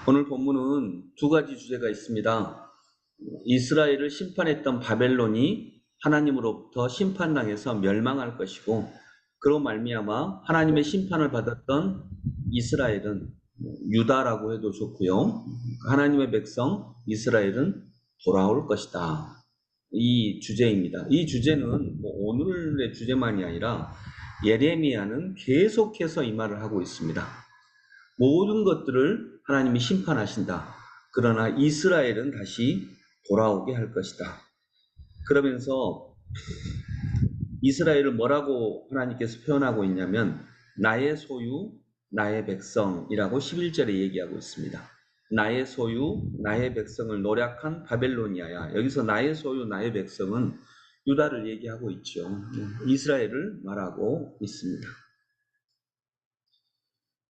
오늘 본문은 두 가지 주제가 있습니다. 이스라엘을 심판했던 바벨론이 하나님으로부터 심판당해서 멸망할 것이고, 그로 말미암아 하나님의 심판을 받았던 이스라엘은 유다라고 해도 좋고요. 하나님의 백성 이스라엘은 돌아올 것이다. 이 주제입니다. 이 주제는 오늘의 주제만이 아니라 예레미야는 계속해서 이 말을 하고 있습니다. 모든 것들을 하나님이 심판하신다. 그러나 이스라엘은 다시 돌아오게 할 것이다. 그러면서 이스라엘을 뭐라고 하나님께서 표현하고 있냐면 나의 소유, 나의 백성이라고 11절에 얘기하고 있습니다. 나의 소유, 나의 백성을 노략한 바벨로니아야. 여기서 나의 소유, 나의 백성은 유다를 얘기하고 있죠. 이스라엘을 말하고 있습니다.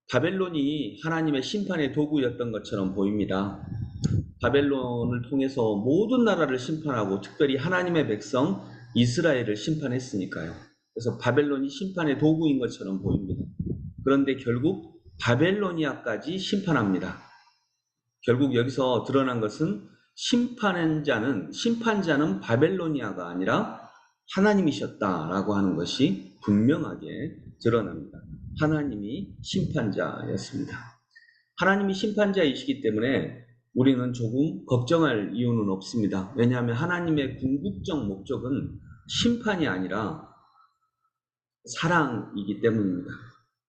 바벨론이 하나님의 심판의 도구였던 것처럼 보입니다. 바벨론을 통해서 모든 나라를 심판하고 특별히 하나님의 백성 이스라엘을 심판했으니까요. 그래서 바벨론이 심판의 도구인 것처럼 보입니다. 그런데 결국 바벨로니아까지 심판합니다. 결국 여기서 드러난 것은 심판자는 바벨로니아가 아니라 하나님이셨다라고 하는 것이 분명하게 드러납니다. 하나님이 심판자였습니다. 하나님이 심판자이시기 때문에 우리는 조금 걱정할 이유는 없습니다. 왜냐하면 하나님의 궁극적 목적은 심판이 아니라 사랑이기 때문입니다.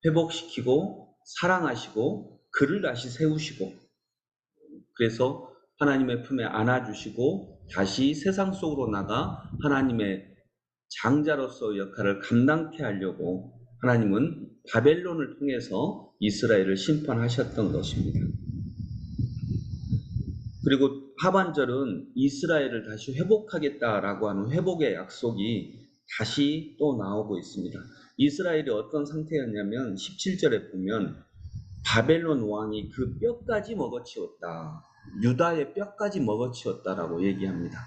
회복시키고 사랑하시고 그를 다시 세우시고, 그래서 하나님의 품에 안아주시고 다시 세상 속으로 나가 하나님의 장자로서 역할을 감당케 하려고 하나님은 바벨론을 통해서 이스라엘을 심판하셨던 것입니다. 그리고 하반절은 이스라엘을 다시 회복하겠다라고 하는 회복의 약속이 다시 또 나오고 있습니다. 이스라엘이 어떤 상태였냐면 17절에 보면 바벨론 왕이 그 뼈까지 먹어치웠다. 유다의 뼈까지 먹어치웠다라고 얘기합니다.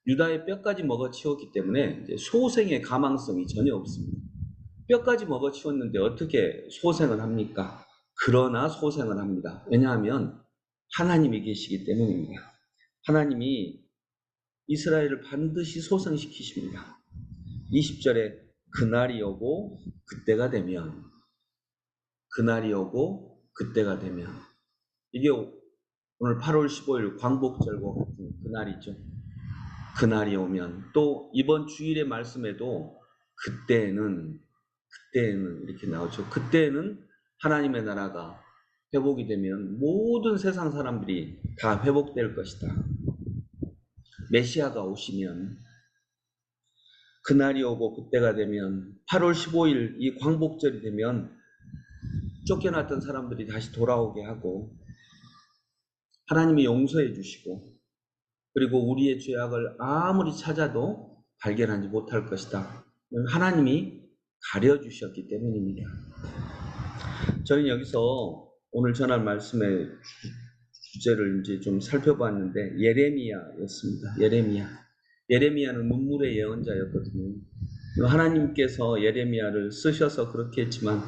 유다의 뼈까지 먹어치웠기 때문에 이제 소생의 가망성이 전혀 없습니다. 뼈까지 먹어치웠는데 어떻게 소생을 합니까? 그러나 소생을 합니다. 왜냐하면 하나님이 계시기 때문입니다. 하나님이 이스라엘을 반드시 소생시키십니다. 20절에 그날이 오고 그때가 되면, 그날이 오고 그때가 되면, 이게 오늘 8월 15일 광복절과 같은 그날이죠. 그날이 오면, 또 이번 주일의 말씀에도 그때는 이렇게 나오죠. 그때는 하나님의 나라가 회복이 되면 모든 세상 사람들이 다 회복될 것이다. 메시아가 오시면, 그날이 오고 그때가 되면 8월 15일 이 광복절이 되면 쫓겨났던 사람들이 다시 돌아오게 하고 하나님이 용서해 주시고, 그리고 우리의 죄악을 아무리 찾아도 발견하지 못할 것이다. 하나님이 가려주셨기 때문입니다. 저는 여기서 오늘 전할 말씀의 주제를 이제 좀 살펴봤는데 예레미야였습니다. 예레미야는 눈물의 예언자였거든요. 하나님께서 예레미야를 쓰셔서 그렇게 했지만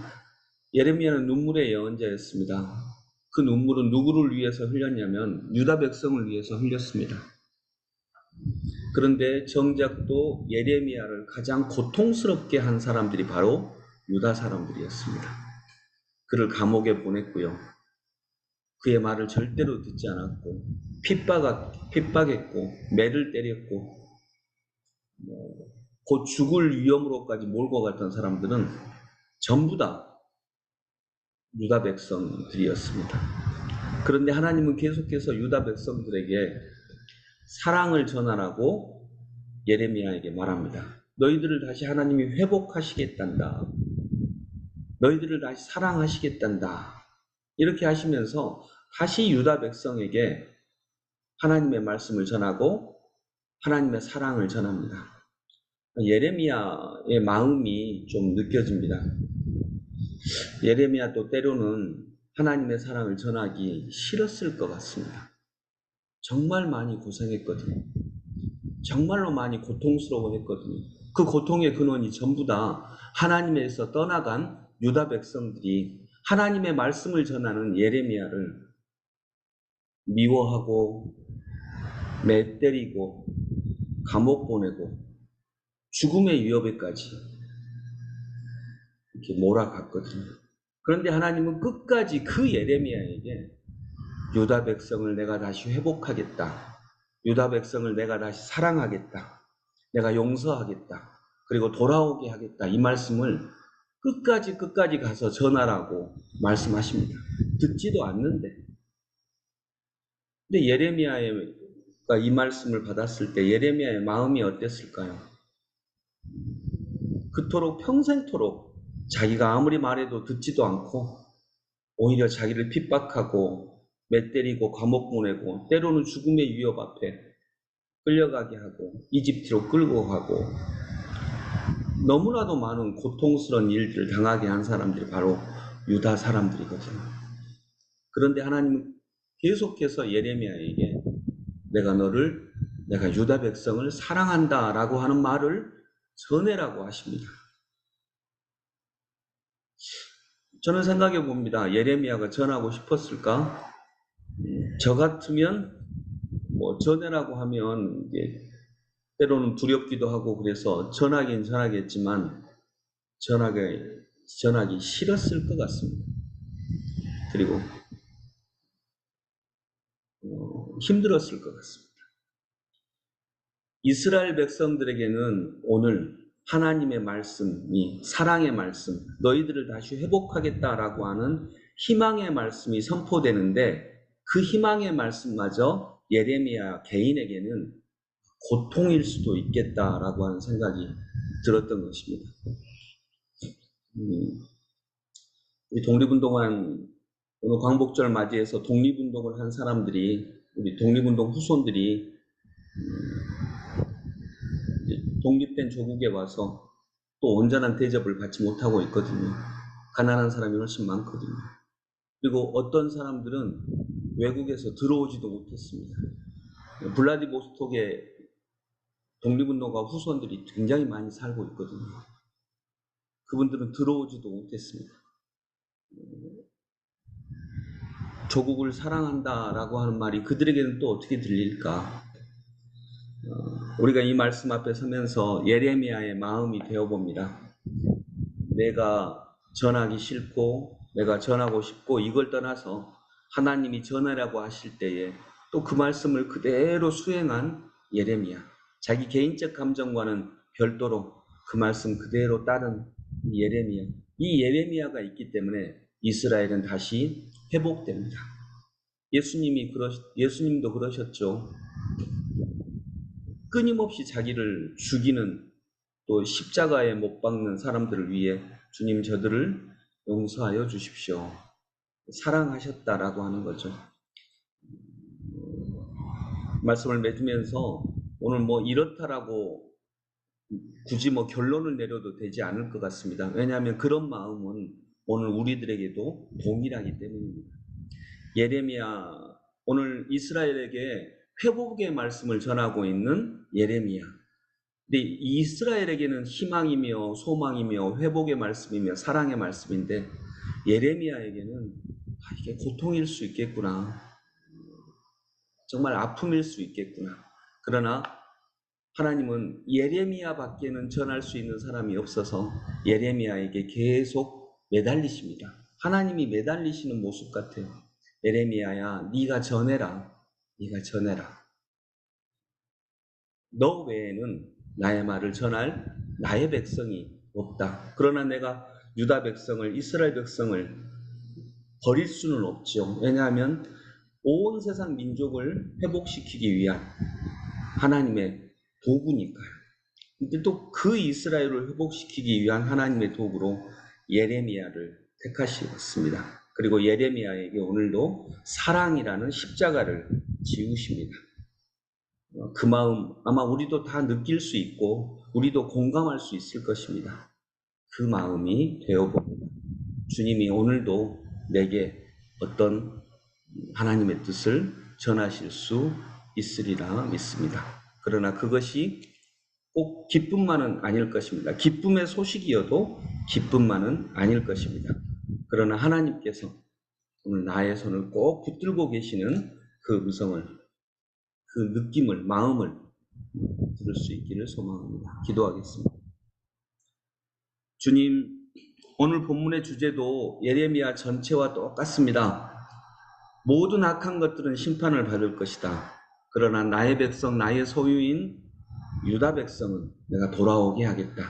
예레미야는 눈물의 예언자였습니다. 그 눈물은 누구를 위해서 흘렸냐면 유다 백성을 위해서 흘렸습니다. 그런데 정작 또 예레미야를 가장 고통스럽게 한 사람들이 바로 유다 사람들이었습니다. 그를 감옥에 보냈고요. 그의 말을 절대로 듣지 않았고 핍박했고 매를 때렸고 곧 죽을 위험으로까지 몰고 갔던 사람들은 전부 다 유다 백성들이었습니다. 그런데 하나님은 계속해서 유다 백성들에게 사랑을 전하라고 예레미야에게 말합니다. 너희들을 다시 하나님이 회복하시겠단다. 너희들을 다시 사랑하시겠단다. 이렇게 하시면서 다시 유다 백성에게 하나님의 말씀을 전하고 하나님의 사랑을 전합니다. 예레미야의 마음이 좀 느껴집니다. 예레미야도 때로는 하나님의 사랑을 전하기 싫었을 것 같습니다. 정말 많이 고생했거든요. 정말로 많이 고통스러워했거든요. 그 고통의 근원이 전부 다 하나님에서 떠나간 유다 백성들이 하나님의 말씀을 전하는 예레미야를 미워하고 매 때리고 감옥 보내고 죽음의 위협에까지 이렇게 몰아갔거든요. 그런데 하나님은 끝까지 그 예레미야에게 유다 백성을 내가 다시 회복하겠다. 유다 백성을 내가 다시 사랑하겠다. 내가 용서하겠다. 그리고 돌아오게 하겠다. 이 말씀을 끝까지 가서 전하라고 말씀하십니다. 듣지도 않는데. 근데 예레미야가 이 말씀을 받았을 때 예레미야의 마음이 어땠을까요? 그토록 평생토록 자기가 아무리 말해도 듣지도 않고 오히려 자기를 핍박하고 맷때리고 감옥 보내고 때로는 죽음의 위협 앞에 끌려가게 하고 이집트로 끌고 가고 너무나도 많은 고통스러운 일들을 당하게 한 사람들이 바로 유다 사람들이거든요. 그런데 하나님은 계속해서 예레미야에게 내가 유다 백성을 사랑한다라고 하는 말을 전해라고 하십니다. 저는 생각해 봅니다. 예레미야가 전하고 싶었을까? 저 같으면 뭐 전해라고 하면 이제 때로는 두렵기도 하고 그래서 전하긴 전하겠지만 전하기 싫었을 것 같습니다. 그리고 힘들었을 것 같습니다. 이스라엘 백성들에게는 오늘 하나님의 말씀이 사랑의 말씀, 너희들을 다시 회복하겠다라고 하는 희망의 말씀이 선포되는데 그 희망의 말씀마저 예레미야 개인에게는 고통일 수도 있겠다라고 하는 생각이 들었던 것입니다. 우리 독립운동한 오늘 광복절 맞이해서 독립운동을 한 사람들이 우리 독립운동 후손들이 독립된 조국에 와서 또 온전한 대접을 받지 못하고 있거든요. 가난한 사람이 훨씬 많거든요. 그리고 어떤 사람들은 외국에서 들어오지도 못했습니다. 블라디보스톡에 독립운동가 후손들이 굉장히 많이 살고 있거든요. 그분들은 들어오지도 못했습니다. 조국을 사랑한다라고 하는 말이 그들에게는 또 어떻게 들릴까? 우리가 이 말씀 앞에 서면서 예레미야의 마음이 되어봅니다. 내가 전하기 싫고 내가 전하고 싶고 이걸 떠나서 하나님이 전하라고 하실 때에 또 그 말씀을 그대로 수행한 예레미야. 자기 개인적 감정과는 별도로 그 말씀 그대로 따른 예레미야. 이 예레미야가 있기 때문에 이스라엘은 다시 회복됩니다. 예수님도 그러셨죠. 끊임없이 자기를 죽이는 또 십자가에 못 박는 사람들을 위해 주님 저들을 용서하여 주십시오. 사랑하셨다라고 하는 거죠. 말씀을 맺으면서 오늘 뭐 이렇다라고 굳이 뭐 결론을 내려도 되지 않을 것 같습니다. 왜냐하면 그런 마음은 오늘 우리들에게도 동일하기 때문입니다. 예레미야, 오늘 이스라엘에게 회복의 말씀을 전하고 있는 예레미야. 근데 이스라엘에게는 희망이며 소망이며 회복의 말씀이며 사랑의 말씀인데 예레미야에게는 이게 고통일 수 있겠구나. 정말 아픔일 수 있겠구나. 그러나 하나님은 예레미야 밖에는 전할 수 있는 사람이 없어서 예레미야에게 계속 매달리십니다. 하나님이 매달리시는 모습 같아요. 예레미야야, 네가 전해라. 네가 전해라. 너 외에는 나의 말을 전할 나의 백성이 없다. 그러나 내가 유다 백성을, 이스라엘 백성을 버릴 수는 없죠. 왜냐하면 온 세상 민족을 회복시키기 위한 하나님의 도구니까요. 근데 또 그 이스라엘을 회복시키기 위한 하나님의 도구로 예레미야를 택하셨습니다. 그리고 예레미야에게 오늘도 사랑이라는 십자가를 지우십니다. 그 마음 아마 우리도 다 느낄 수 있고 우리도 공감할 수 있을 것입니다. 그 마음이 되어봅니다. 주님이 오늘도 내게 어떤 하나님의 뜻을 전하실 수 있으리라 믿습니다. 그러나 그것이 꼭 기쁨만은 아닐 것입니다. 기쁨의 소식이어도 기쁨만은 아닐 것입니다. 그러나 하나님께서 오늘 나의 손을 꼭 붙들고 계시는 그 음성을, 그 느낌을, 마음을 들을 수 있기를 소망합니다. 기도하겠습니다. 주님, 오늘 본문의 주제도 예레미야 전체와 똑같습니다. 모든 악한 것들은 심판을 받을 것이다. 그러나 나의 백성, 나의 소유인 유다 백성은 내가 돌아오게 하겠다.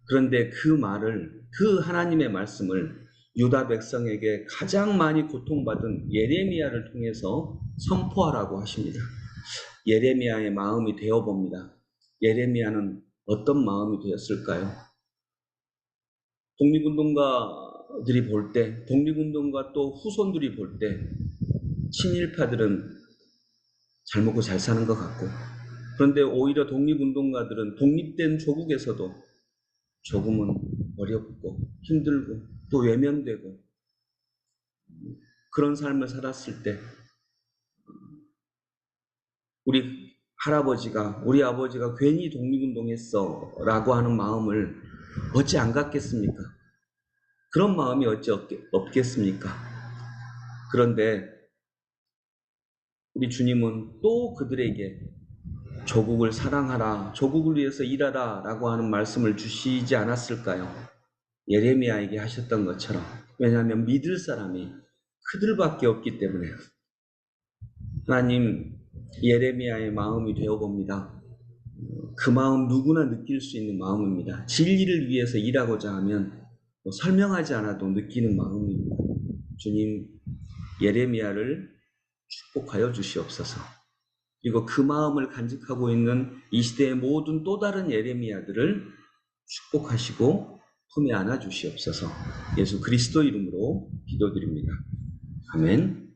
그런데 그 말을, 그 하나님의 말씀을 유다 백성에게 가장 많이 고통받은 예레미야를 통해서 선포하라고 하십니다. 예레미야의 마음이 되어봅니다. 예레미야는 어떤 마음이 되었을까요? 독립운동가들이 볼 때, 독립운동가 또 후손들이 볼 때 친일파들은 잘 먹고 잘 사는 것 같고, 그런데 오히려 독립운동가들은 독립된 조국에서도 조금은 어렵고 힘들고 또 외면되고 그런 삶을 살았을 때 우리 할아버지가, 우리 아버지가 괜히 독립운동했어 라고 하는 마음을 어찌 안 갖겠습니까? 그런 마음이 어찌 없겠습니까? 그런데 우리 주님은 또 그들에게 조국을 사랑하라, 조국을 위해서 일하라 라고 하는 말씀을 주시지 않았을까요? 예레미야에게 하셨던 것처럼. 왜냐하면 믿을 사람이 그들밖에 없기 때문에. 하나님, 예레미야의 마음이 되어봅니다. 그 마음 누구나 느낄 수 있는 마음입니다. 진리를 위해서 일하고자 하면 설명하지 않아도 느끼는 마음입니다. 주님, 예레미야를 축복하여 주시옵소서. 그리고 그 마음을 간직하고 있는 이 시대의 모든 또 다른 예레미야들을 축복하시고 품에 안아 주시옵소서. 예수 그리스도 이름으로 기도드립니다. 아멘.